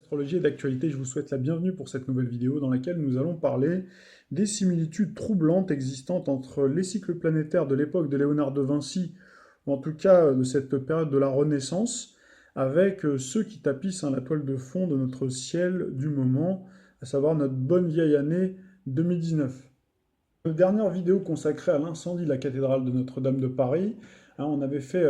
Astrologie et d'actualité, je vous souhaite la bienvenue pour cette nouvelle vidéo dans laquelle nous allons parler des similitudes troublantes existantes entre les cycles planétaires de l'époque de Léonard de Vinci, ou en tout cas de cette période de la Renaissance, avec ceux qui tapissent la toile de fond de notre ciel du moment, à savoir notre bonne vieille année 2019. Dans la dernière vidéo consacrée à l'incendie de la cathédrale de Notre-Dame de Paris, on avait fait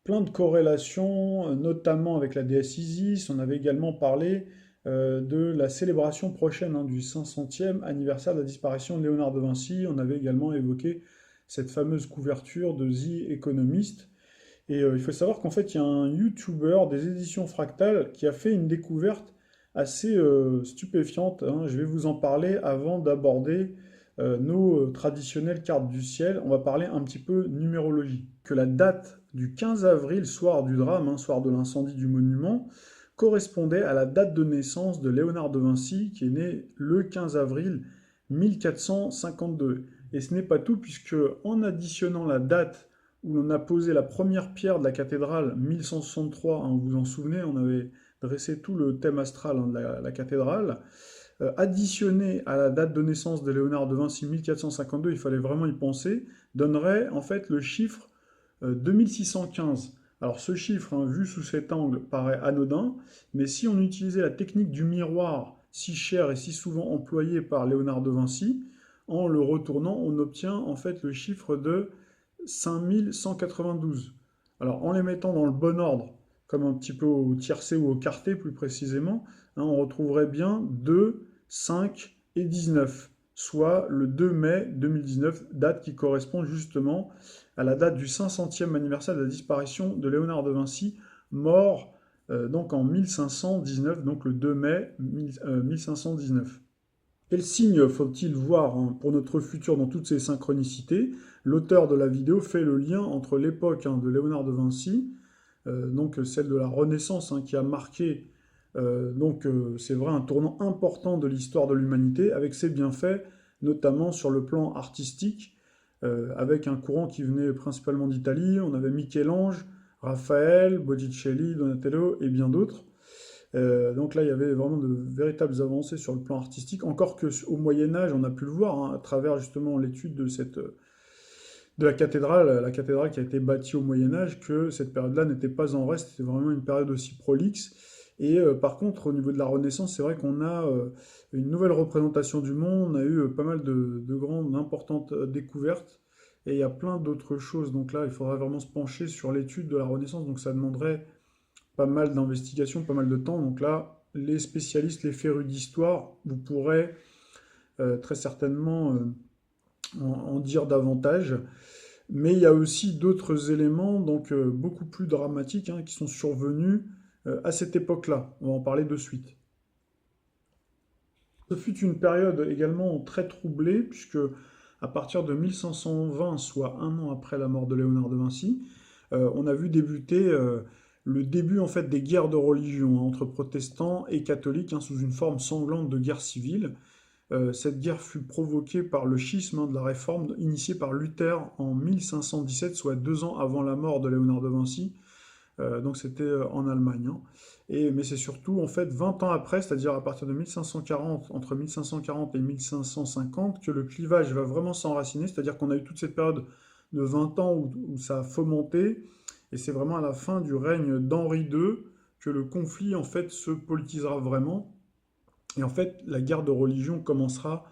plein de corrélations, notamment avec la déesse Isis. On avait également parlé de la célébration prochaine du 500e anniversaire de la disparition de Léonard de Vinci. On avait également évoqué cette fameuse couverture de The Economist. Et il faut savoir qu'en fait, il y a un YouTuber des éditions Fractal qui a fait une découverte assez stupéfiante. Je vais vous en parler avant d'aborder nos traditionnelles cartes du ciel. On va parler un petit peu numérologie. Que la date du 15 avril, soir du drame, soir de l'incendie du monument, correspondait à la date de naissance de Léonard de Vinci, qui est né le 15 avril 1452. Et ce n'est pas tout, puisque en additionnant la date où l'on a posé la première pierre de la cathédrale 1163, vous vous en souvenez, on avait dressé tout le thème astral de la cathédrale, additionné à la date de naissance de Léonard de Vinci 1452, il fallait vraiment y penser, donnerait en fait le chiffre 2615. Alors ce chiffre, vu sous cet angle, paraît anodin, mais si on utilisait la technique du miroir, si chère et si souvent employée par Léonard de Vinci, en le retournant, on obtient en fait le chiffre de 5192. Alors en les mettant dans le bon ordre, comme un petit peu au tiercé ou au quarté plus précisément, on retrouverait bien 2, 5 et 19, soit le 2 mai 2019, date qui correspond justement à la date du 500e anniversaire de la disparition de Léonard de Vinci, mort donc en 1519, donc le 2 mai 1519. Quel signe faut-il voir pour notre futur dans toutes ces synchronicités? L'auteur de la vidéo fait le lien entre l'époque de Léonard de Vinci, donc celle de la Renaissance qui a marqué, c'est vrai, un tournant important de l'histoire de l'humanité, avec ses bienfaits, notamment sur le plan artistique, avec un courant qui venait principalement d'Italie. On avait Michel-Ange, Raphaël, Botticelli, Donatello et bien d'autres. Donc là, il y avait vraiment de véritables avancées sur le plan artistique, encore qu'au Moyen-Âge, on a pu le voir à travers justement l'étude de la cathédrale qui a été bâtie au Moyen-Âge, que cette période-là n'était pas en reste, c'était vraiment une période aussi prolixe. Et par contre, au niveau de la Renaissance, c'est vrai qu'on a une nouvelle représentation du monde, on a eu pas mal de grandes, importantes découvertes, et il y a plein d'autres choses. Donc là, il faudra vraiment se pencher sur l'étude de la Renaissance, donc ça demanderait pas mal d'investigations, pas mal de temps. Donc là, les spécialistes, les férus d'histoire, vous pourrez très certainement en dire davantage. Mais il y a aussi d'autres éléments, donc beaucoup plus dramatiques, qui sont survenus à cette époque-là. On va en parler de suite. Ce fut une période également très troublée, puisque à partir de 1520, soit un an après la mort de Léonard de Vinci, on a vu débuter le début en fait des guerres de religion entre protestants et catholiques, sous une forme sanglante de guerre civile. Cette guerre fut provoquée par le schisme de la Réforme initié par Luther en 1517, soit 2 ans avant la mort de Léonard de Vinci. Donc c'était en Allemagne. Mais c'est surtout en fait 20 ans après, c'est-à-dire à partir de 1540, entre 1540 et 1550, que le clivage va vraiment s'enraciner, c'est-à-dire qu'on a eu toute cette période de 20 ans où ça a fomenté, et c'est vraiment à la fin du règne d'Henri II que le conflit en fait se politisera vraiment. Et en fait, la guerre de religion commencera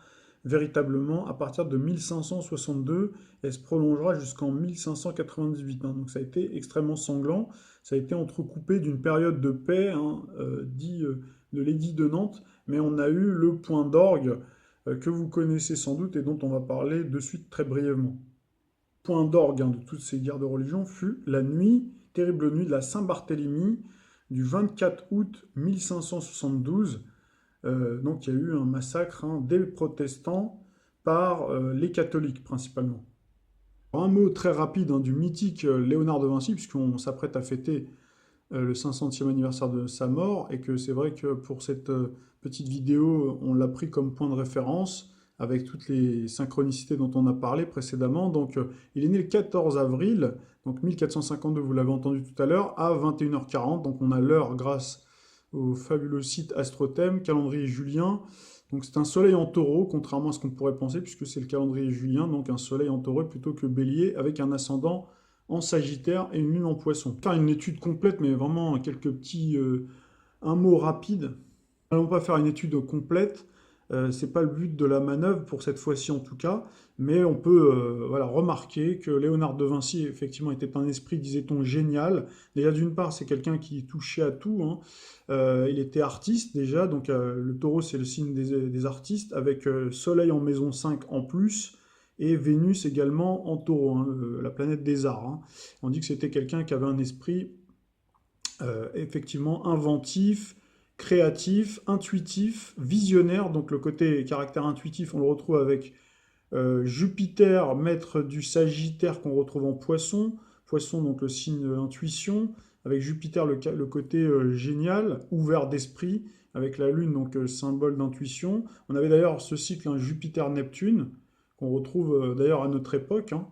véritablement à partir de 1562 et se prolongera jusqu'en 1598. Donc ça a été extrêmement sanglant. Ça a été entrecoupé d'une période de paix, dit de l'édit de Nantes, mais on a eu le point d'orgue que vous connaissez sans doute et dont on va parler de suite très brièvement. Le point d'orgue de toutes ces guerres de religion fut la nuit, terrible nuit de la Saint-Barthélemy, du 24 août 1572. Donc il y a eu un massacre des protestants par les catholiques principalement. Un mot très rapide du mythique Léonard de Vinci, puisqu'on s'apprête à fêter le 500e anniversaire de sa mort, et que c'est vrai que pour cette petite vidéo, on l'a pris comme point de référence, avec toutes les synchronicités dont on a parlé précédemment. Donc il est né le 14 avril, donc 1452, vous l'avez entendu tout à l'heure, à 21h40, donc on a l'heure grâce au fabuleux site Astrothème, calendrier julien. Donc c'est un soleil en taureau, contrairement à ce qu'on pourrait penser, puisque c'est le calendrier julien, donc un soleil en taureau plutôt que bélier, avec un ascendant en sagittaire et une lune en poisson. Faire une étude complète, mais vraiment quelques petits un mot rapide. Nous n'allons pas faire une étude complète, c'est pas le but de la manœuvre pour cette fois-ci en tout cas, mais on peut voilà, remarquer que Léonard de Vinci effectivement était un esprit, disait-on, génial. Déjà d'une part, c'est quelqu'un qui touchait à tout, hein. Il était artiste déjà, donc le taureau c'est le signe des artistes, avec Soleil en maison 5 en plus, et Vénus également en taureau, hein, la planète des arts, hein. On dit que c'était quelqu'un qui avait un esprit effectivement inventif, créatif, intuitif, visionnaire. Donc le côté caractère intuitif, on le retrouve avec Jupiter, maître du Sagittaire qu'on retrouve en Poisson. Poisson, donc le signe de l'intuition. Avec Jupiter, le côté génial, ouvert d'esprit. Avec la Lune, donc symbole d'intuition. On avait d'ailleurs ce cycle, hein, Jupiter-Neptune, qu'on retrouve d'ailleurs à notre époque, hein,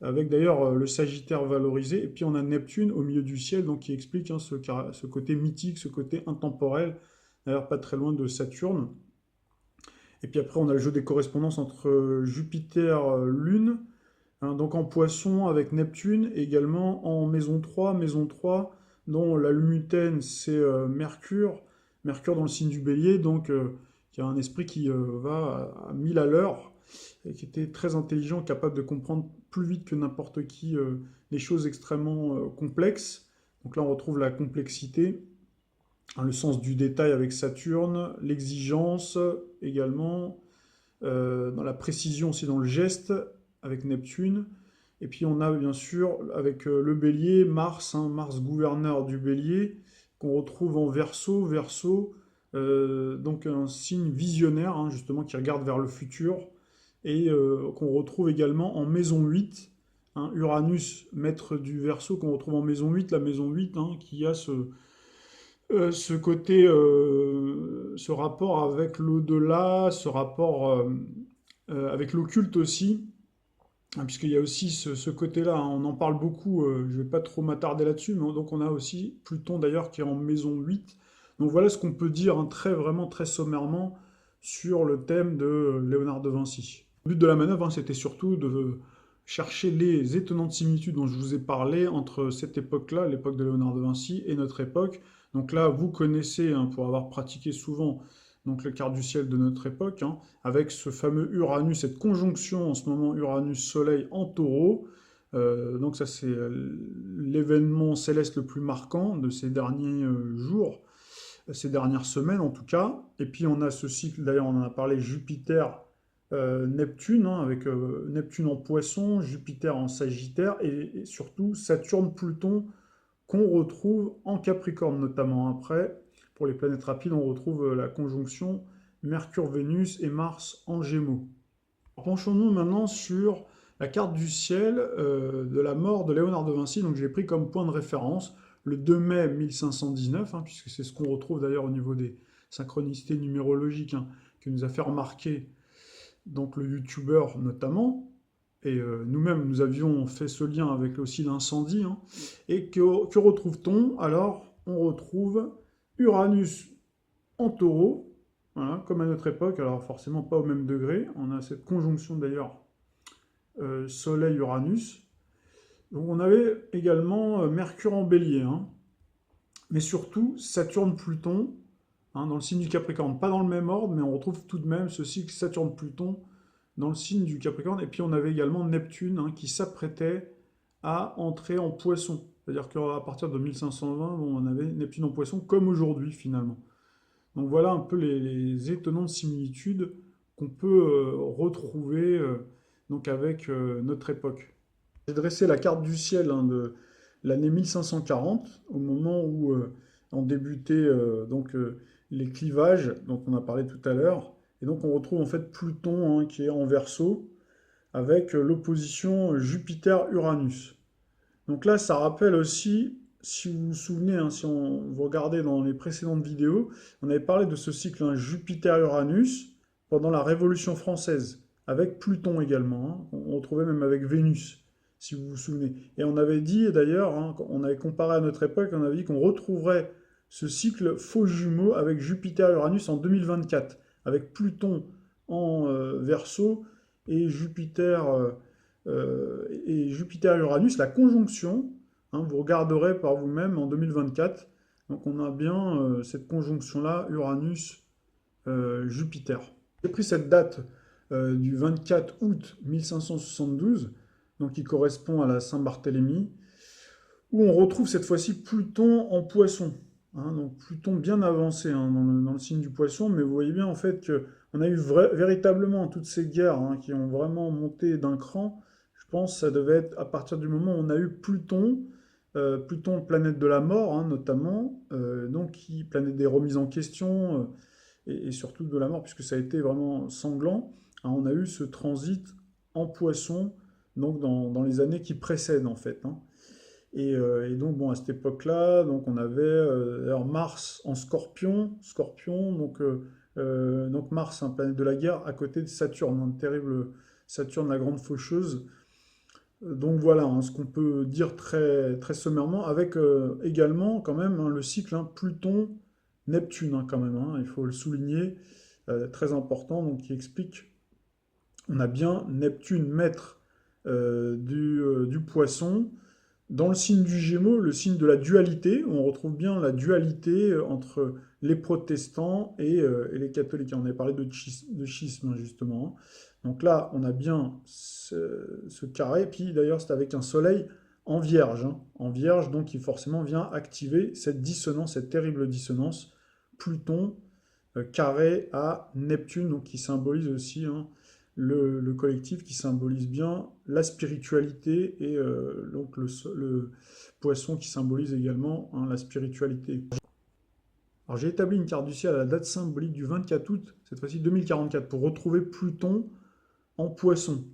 avec d'ailleurs le Sagittaire valorisé. Et puis on a Neptune au milieu du ciel, donc qui explique, hein, ce côté mythique, ce côté intemporel, d'ailleurs pas très loin de Saturne. Et puis après, on a le jeu des correspondances entre Jupiter, Lune, hein, donc en Poisson avec Neptune, et également en maison 3 dont la lumitaine c'est Mercure, Mercure dans le signe du Bélier, donc qui a un esprit qui va à 1000 à l'heure, et qui était très intelligent, capable de comprendre plus vite que n'importe qui les choses extrêmement complexes. Donc là, on retrouve la complexité, hein, le sens du détail avec Saturne, l'exigence également, dans la précision aussi dans le geste avec Neptune. Et puis on a bien sûr avec le bélier, Mars, hein, Mars gouverneur du bélier, qu'on retrouve en Verseau, donc un signe visionnaire, hein, justement qui regarde vers le futur, et qu'on retrouve également en maison 8, hein, Uranus, maître du Verseau, qu'on retrouve en maison 8, la maison 8, hein, qui a ce côté, ce rapport avec l'au-delà, ce rapport avec l'occulte aussi, hein, puisqu'il y a aussi ce côté-là, hein, on en parle beaucoup, je ne vais pas trop m'attarder là-dessus, mais donc on a aussi Pluton d'ailleurs qui est en maison 8. Donc voilà ce qu'on peut dire, hein, vraiment très sommairement sur le thème de Léonard de Vinci. Le but de la manœuvre, hein, c'était surtout de chercher les étonnantes similitudes dont je vous ai parlé entre cette époque-là, l'époque de Léonard de Vinci, et notre époque. Donc là, vous connaissez, hein, pour avoir pratiqué souvent donc le quart du ciel de notre époque, hein, avec ce fameux Uranus, cette conjonction en ce moment Uranus-Soleil en taureau. Donc ça, c'est l'événement céleste le plus marquant de ces derniers jours, ces dernières semaines en tout cas. Et puis on a ce cycle, d'ailleurs on en a parlé, Jupiter-Neptune, hein, avec Neptune en Poisson, Jupiter en Sagittaire, et surtout Saturne-Pluton, qu'on retrouve en Capricorne notamment. Après, pour les planètes rapides, on retrouve la conjonction Mercure-Vénus et Mars en Gémeaux. Penchons-nous maintenant sur la carte du ciel de la mort de Léonard de Vinci. Donc j'ai pris comme point de référence le 2 mai 1519, hein, puisque c'est ce qu'on retrouve d'ailleurs au niveau des synchronicités numérologiques, hein, que nous a fait remarquer donc le youtubeur notamment. Et nous-mêmes, nous avions fait ce lien avec aussi l'incendie, hein. Et que retrouve-t-on? Alors, on retrouve Uranus en taureau, voilà, comme à notre époque, alors forcément pas au même degré. On a cette conjonction d'ailleurs Soleil-Uranus. Donc on avait également Mercure en bélier, hein. Mais surtout Saturne-Pluton, hein, dans le signe du Capricorne. Pas dans le même ordre, mais on retrouve tout de même ce cycle Saturne-Pluton dans le signe du Capricorne. Et puis on avait également Neptune, hein, qui s'apprêtait à entrer en Poisson. C'est-à-dire qu'à partir de 1520, bon, on avait Neptune en Poisson, comme aujourd'hui finalement. Donc voilà un peu les étonnantes similitudes qu'on peut retrouver donc avec notre époque. J'ai dressé la carte du ciel, hein, de l'année 1540, au moment où ont débuté les clivages dont on a parlé tout à l'heure. Et donc on retrouve en fait Pluton, hein, qui est en Verseau, avec l'opposition Jupiter-Uranus. Donc là, ça rappelle aussi, si vous vous souvenez, hein, si vous regardez dans les précédentes vidéos, on avait parlé de ce cycle, hein, Jupiter-Uranus pendant la Révolution française, avec Pluton également, hein. On retrouvait même avec Vénus, si vous vous souvenez. Et on avait dit d'ailleurs, hein, on avait comparé à notre époque, on avait dit qu'on retrouverait ce cycle faux jumeau avec Jupiter-Uranus en 2024, avec Pluton en Verseau et Jupiter-Uranus, la conjonction, hein, vous regarderez par vous-même en 2024. Donc on a bien cette conjonction-là, Uranus-Jupiter. J'ai pris cette date du 24 août 1572, donc qui correspond à la Saint-Barthélemy, où on retrouve cette fois-ci Pluton en Poisson. Hein, donc Pluton bien avancé hein, dans le signe du Poisson, mais vous voyez bien en fait qu'on a eu véritablement toutes ces guerres hein, qui ont vraiment monté d'un cran. Je pense que ça devait être à partir du moment où on a eu Pluton, Pluton, planète de la mort hein, notamment, donc planète des remises en question, et surtout de la mort, puisque ça a été vraiment sanglant. Hein, on a eu ce transit en Poisson, donc dans les années qui précèdent en fait. Hein. Et donc, bon, à cette époque-là, donc on avait alors Mars en Scorpion, donc Mars, hein, planète de la guerre, à côté de Saturne, hein, terrible Saturne, la grande faucheuse. Donc voilà hein, ce qu'on peut dire très, très sommairement, avec également quand même hein, le cycle hein, Pluton-Neptune hein, quand même, hein, il faut le souligner, très important, donc qui explique, on a bien Neptune maître du Poisson, dans le signe du Gémeaux, le signe de la dualité, on retrouve bien la dualité entre les protestants et les catholiques. On avait parlé de schisme, hein, justement. Donc là, on a bien ce carré, puis d'ailleurs, c'est avec un soleil en Vierge. Hein, en Vierge, donc qui forcément vient activer cette dissonance, cette terrible dissonance. Pluton, carré à Neptune, donc qui symbolise aussi... hein, le collectif qui symbolise bien la spiritualité et donc le poisson qui symbolise également hein, la spiritualité. Alors j'ai établi une carte du ciel à la date symbolique du 24 août, cette fois-ci 2044, pour retrouver Pluton en poisson.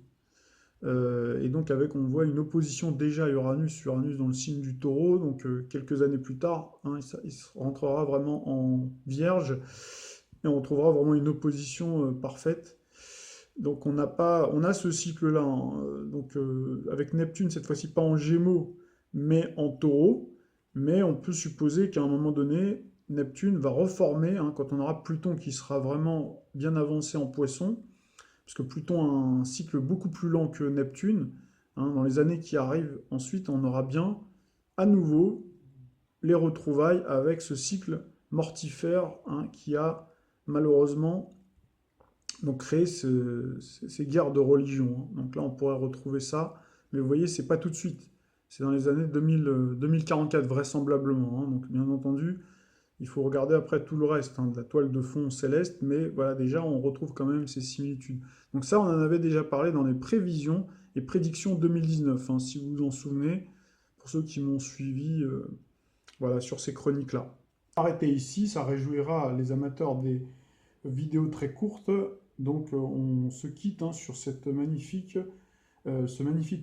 Et donc avec, on voit une opposition déjà à Uranus dans le signe du Taureau, donc quelques années plus tard, hein, il rentrera vraiment en Vierge, et on trouvera vraiment une opposition parfaite. Donc on a ce cycle-là, hein, donc avec Neptune cette fois-ci pas en Gémeaux, mais en Taureau. Mais on peut supposer qu'à un moment donné, Neptune va reformer, hein, quand on aura Pluton qui sera vraiment bien avancé en Poisson, puisque Pluton a un cycle beaucoup plus lent que Neptune. Hein, dans les années qui arrivent, ensuite, on aura bien à nouveau les retrouvailles avec ce cycle mortifère hein, qui a malheureusement donc créer ces guerres de religion. Hein. Donc là, on pourrait retrouver ça, mais vous voyez, c'est pas tout de suite. C'est dans les années 2044, vraisemblablement. Hein. Donc bien entendu, il faut regarder après tout le reste, hein, de la toile de fond céleste, mais voilà, déjà, on retrouve quand même ces similitudes. Donc ça, on en avait déjà parlé dans les prévisions et prédictions 2019, hein, si vous vous en souvenez, pour ceux qui m'ont suivi voilà, sur ces chroniques-là. Arrêtez ici, ça réjouira les amateurs des vidéos très courtes. Donc on se quitte hein, sur ce magnifique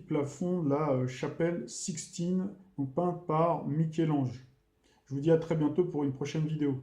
plafond de la chapelle Sixtine, donc peinte par Michel-Ange. Je vous dis à très bientôt pour une prochaine vidéo.